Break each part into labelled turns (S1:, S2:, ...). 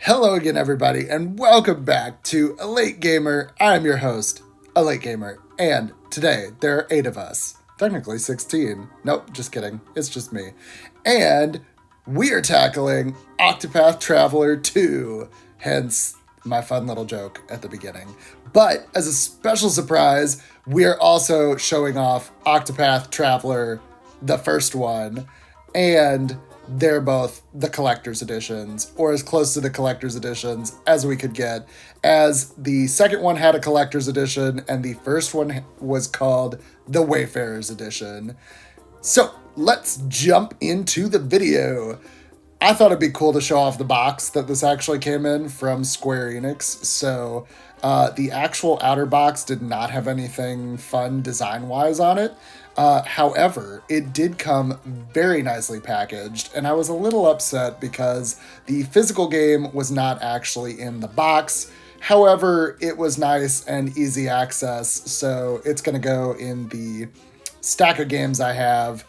S1: Hello again, everybody, and welcome back to A Late Gamer. I'm your host, A Late Gamer, and today there are 8 of us. Technically 16. Nope, just kidding. It's just me. And we are tackling Octopath Traveler 2, hence my fun little joke at the beginning. But as a special surprise, we are also showing off Octopath Traveler, the first one, and they're both the collector's editions, or as close to the collector's editions as we could get, as the second one had a collector's edition and the first one was called the Wayfairers edition. So let's jump into the video. I thought it'd be cool to show off the box that this actually came in from Square Enix. So the actual outer box did not have anything fun design-wise on it. However, it did come very nicely packaged, and I was a little upset because the physical game was not actually in the box. However, it was nice and easy access, so it's going to go in the stack of games I have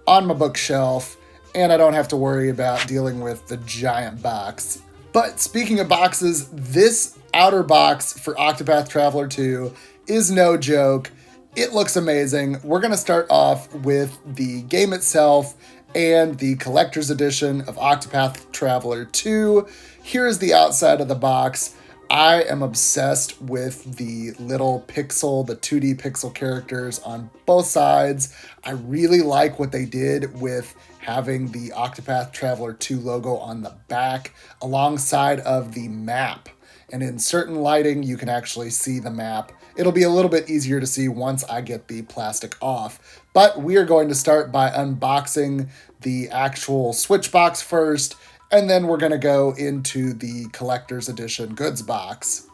S1: on my bookshelf, and I don't have to worry about dealing with the giant box. But speaking of boxes, this outer box for Octopath Traveler 2 is no joke. It looks amazing. We're going to start off with the game itself and the collector's edition of Octopath Traveler 2. Here is the outside of the box. I am obsessed with the little pixel, the 2D pixel characters on both sides. I really like what they did with having the Octopath Traveler 2 logo on the back alongside of the map. And in certain lighting, you can actually see the map. It'll be a little bit easier to see once I get the plastic off. But we are going to start by unboxing the actual Switch box first, and then we're going to go into the collector's edition goods box.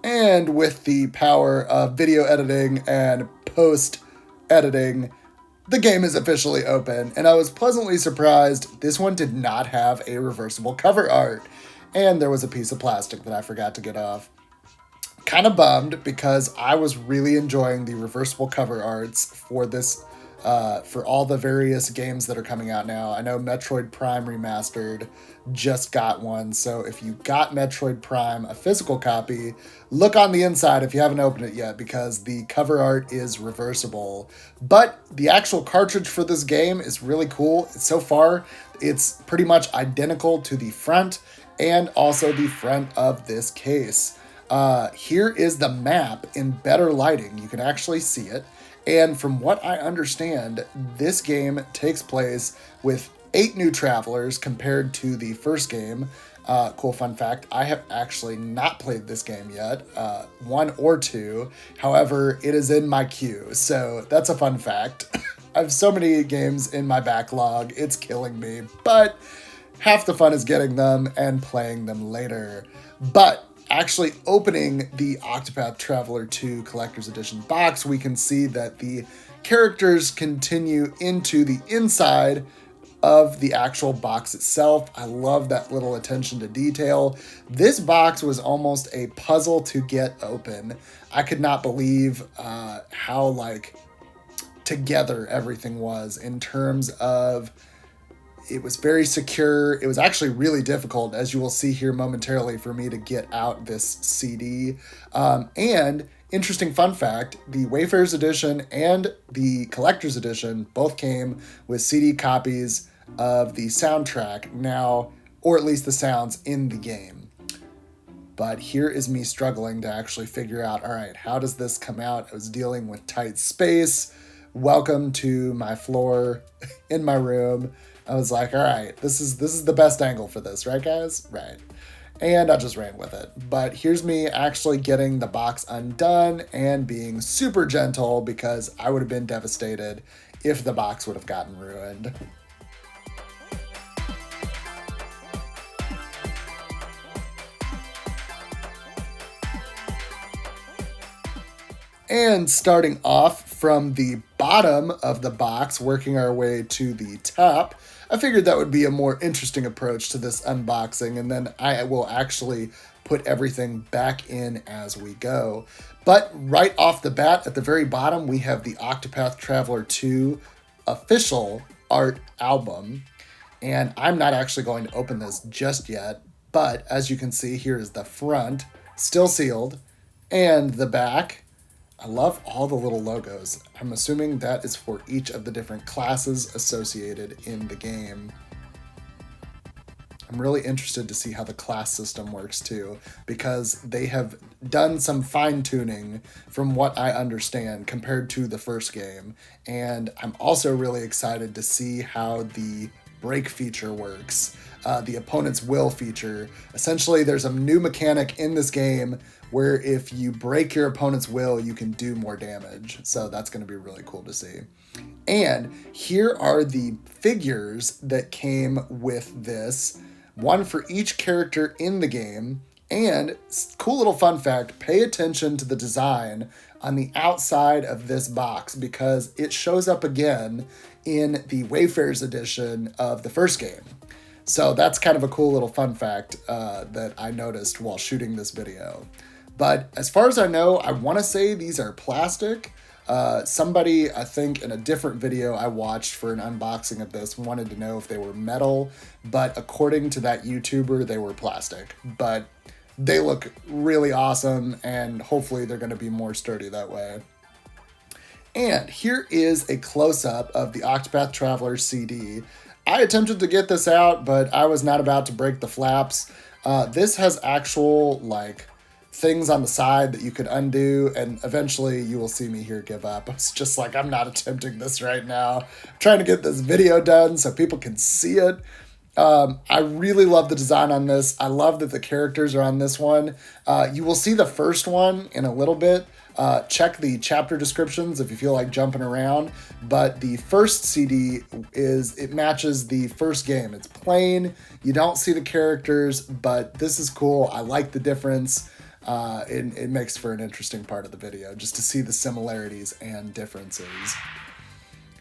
S1: And with the power of video editing and post-editing, the game is officially open, and I was pleasantly surprised this one did not have a reversible cover art. And there was a piece of plastic that I forgot to get off. Kind of bummed because I was really enjoying the reversible cover arts for this, for all the various games that are coming out now. I know Metroid Prime Remastered just got one, so if you got Metroid Prime, a physical copy, look on the inside if you haven't opened it yet because the cover art is reversible. But the actual cartridge for this game is really cool. So far, it's pretty much identical to the front and also the front of this case. Here is the map in better lighting. You can actually see it. And from what I understand, this game takes place with 8 new travelers compared to the first game. Cool fun fact, I have actually not played this game yet, 1 or 2. However, it is in my queue, so that's a fun fact. I have so many games in my backlog, it's killing me, but half the fun is getting them and playing them later. But actually opening the Octopath Traveler 2 Collector's Edition box, we can see that the characters continue into the inside of the actual box itself. I love that little attention to detail. This box was almost a puzzle to get open. I could not believe how together everything was in terms of it was very secure. It was actually really difficult, as you will see here momentarily, for me to get out this CD. And interesting fun fact, the Wayfarers edition and the Collector's edition both came with CD copies of the soundtrack now, or at least the sounds in the game. But here is me struggling to actually figure out, all right, how does this come out? I was dealing with tight space. Welcome to my floor in my room. I was like, all right, this is the best angle for this, right, guys? Right. And I just ran with it. But here's me actually getting the box undone and being super gentle because I would have been devastated if the box would have gotten ruined. And starting off from the bottom of the box, working our way to the top, I figured that would be a more interesting approach to this unboxing, and then I will actually put everything back in as we go. But right off the bat, at the very bottom, we have the Octopath Traveler 2 official art album. And I'm not actually going to open this just yet, but as you can see, here is the front, still sealed, and the back. I love all the little logos. I'm assuming that is for each of the different classes associated in the game. I'm really interested to see how the class system works too, because they have done some fine tuning from what I understand compared to the first game. And I'm also really excited to see how the break feature works, the opponent's will feature. Essentially, there's a new mechanic in this game where if you break your opponent's will, you can do more damage. So that's going to be really cool to see. And here are the figures that came with this, one for each character in the game. And cool little fun fact, pay attention to the design on the outside of this box because it shows up again in the Wayfairers edition of the first game. So that's kind of a cool little fun fact that I noticed while shooting this video. But as far as I know, I want to say these are plastic. Somebody, I think in a different video I watched for an unboxing of this, wanted to know if they were metal, but according to that YouTuber, they were plastic. But they look really awesome, and hopefully they're going to be more sturdy that way. And here is a close-up of the Octopath Traveler CD. I attempted to get this out, but I was not about to break the flaps. This has actual, like, things on the side that you could undo, and eventually you will see me here give up. It's just like, I'm not attempting this right now. I'm trying to get this video done so people can see it. I really love the design on this. I love that the characters are on this one. You will see the first one in a little bit. Check the chapter descriptions if you feel like jumping around. But the first CD it matches the first game. It's plain. You don't see the characters, but this is cool. I like the difference. It makes for an interesting part of the video just to see the similarities and differences.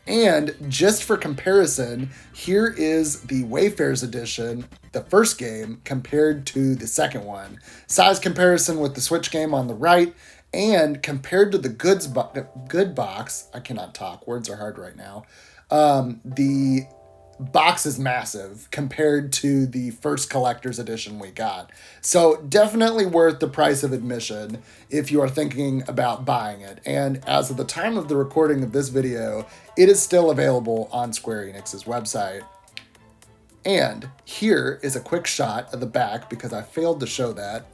S1: And just for comparison, here is the Wayfairers edition, the first game, compared to the second one. Size comparison with the Switch game on the right, and compared to the good box, I cannot talk, words are hard right now, the box is massive compared to the first collector's edition we got. So definitely worth the price of admission if you are thinking about buying it. And as of the time of the recording of this video, it is still available on Square Enix's website. And here is a quick shot of the back because I failed to show that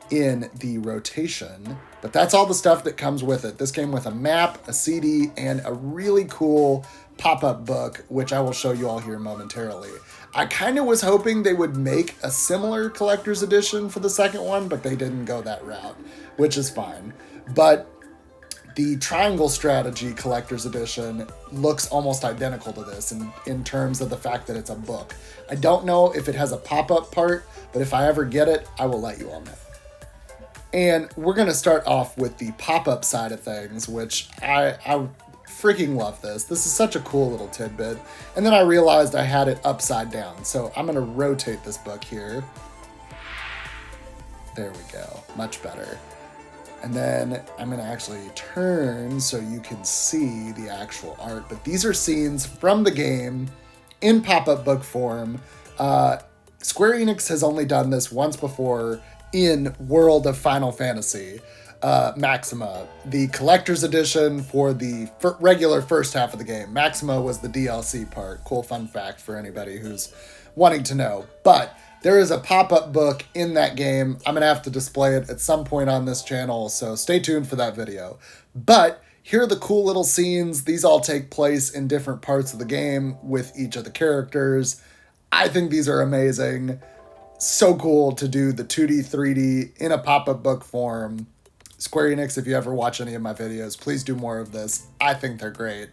S1: in the rotation. But that's all the stuff that comes with it. This came with a map, a CD, and a really cool pop-up book, which I will show you all here momentarily. I kind of was hoping they would make a similar collector's edition for the second one, but they didn't go that route, which is fine. But the Triangle Strategy collector's edition looks almost identical to this in terms of the fact that it's a book. I don't know if it has a pop-up part, but if I ever get it, I will let you all know. And we're going to start off with the pop-up side of things, which I freaking love this. This is such a cool little tidbit. And then I realized I had it upside down. So I'm going to rotate this book here. There we go. Much better. And then I'm going to actually turn so you can see the actual art. But these are scenes from the game in pop-up book form. Square Enix has only done this once before in World of Final Fantasy. Maxima, the collector's edition for the regular first half of the game. Maxima was the DLC part. Cool fun fact for anybody who's wanting to know. But there is a pop-up book in that game. I'm going to have to display it at some point on this channel, so stay tuned for that video. But here are the cool little scenes. These all take place in different parts of the game with each of the characters. I think these are amazing. So cool to do the 2D, 3D in a pop-up book form. Square Enix, if you ever watch any of my videos, please do more of this. I think they're great.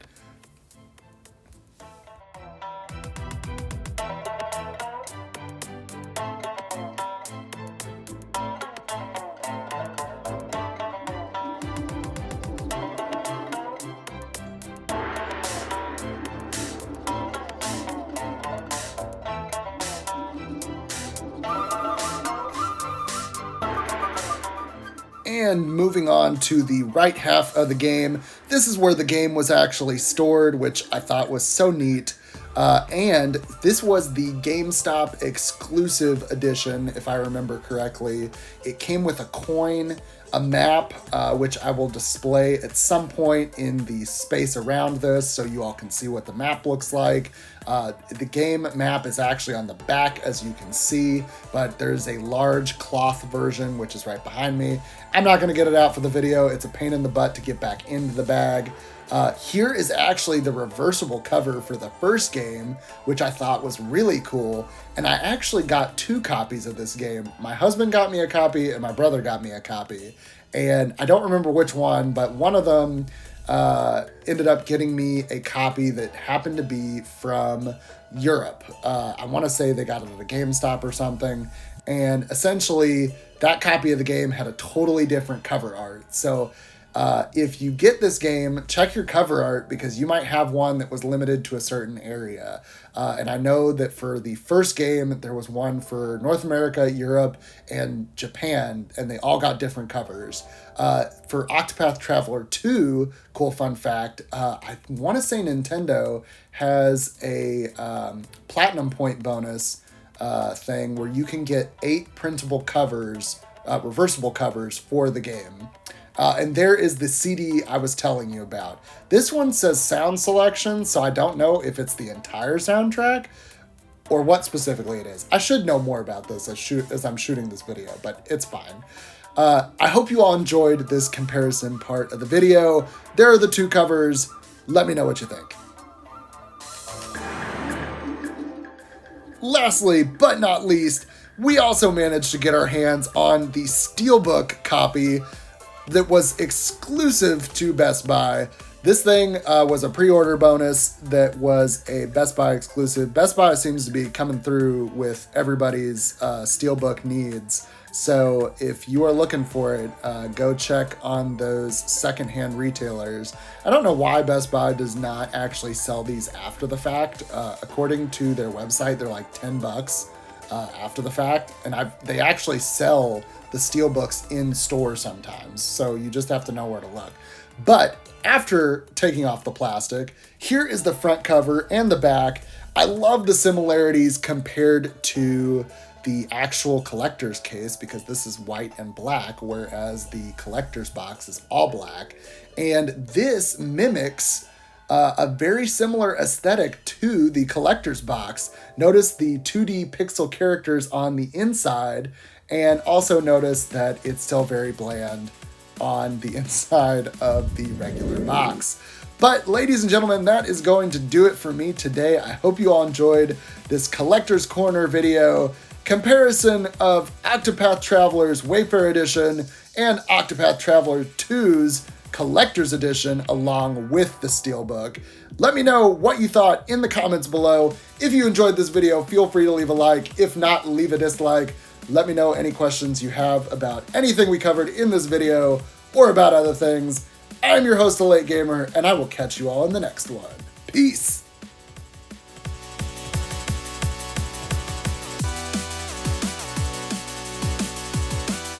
S1: And moving on to the right half of the game, this is where the game was actually stored, which I thought was so neat. And this was the GameStop exclusive edition, if I remember correctly. It came with a coin, a map, which I will display at some point in the space around this so you all can see what the map looks like. The game map is actually on the back, as you can see, but there's a large cloth version, which is right behind me. I'm not going to get it out for the video. It's a pain in the butt to get back into the bag. Here is actually the reversible cover for the first game, which I thought was really cool. And I actually got 2 copies of this game. My husband got me a copy and my brother got me a copy. And I don't remember which one, but one of them ended up getting me a copy that happened to be from Europe. I want to say they got it at a GameStop or something. And essentially, that copy of the game had a totally different cover art. So if you get this game, check your cover art because you might have one that was limited to a certain area. And I know that for the first game, there was one for North America, Europe, and Japan, and they all got different covers. For Octopath Traveler 2, cool fun fact, I want to say Nintendo has a platinum point bonus thing where you can get 8 printable covers, reversible covers for the game. And there is the CD I was telling you about. This one says sound selection, so I don't know if it's the entire soundtrack or what specifically it is. I should know more about this as I'm shooting this video, but it's fine. I hope you all enjoyed this comparison part of the video. There are the 2 covers. Let me know what you think. Lastly, but not least, we also managed to get our hands on the Steelbook copy that was exclusive to Best Buy. This thing was a pre-order bonus that was a Best Buy exclusive. Best Buy seems to be coming through with everybody's Steelbook needs. So if you are looking for it, go check on those secondhand retailers. I don't know why Best Buy does not actually sell these after the fact. According to their website, they're like $10 after the fact. And they actually sell the Steelbooks in store sometimes, so you just have to know where to look. But after taking off the plastic, here is the front cover and the back. I love the similarities compared to the actual collector's case because this is white and black, whereas the collector's box is all black. And this mimics a very similar aesthetic to the collector's box. Notice the 2D pixel characters on the inside, and also notice that it's still very bland on the inside of the regular box. But ladies and gentlemen, that is going to do it for me today. I hope you all enjoyed this Collector's Corner video comparison of Octopath Traveler's Wayfarer Edition and Octopath Traveler 2's Collector's Edition along with the Steelbook. Let me know what you thought in the comments below. If you enjoyed this video, feel free to leave a like. If not, leave a dislike. Let me know any questions you have about anything we covered in this video or about other things. I'm your host, A Late Gamer, and I will catch you all in the next one. Peace!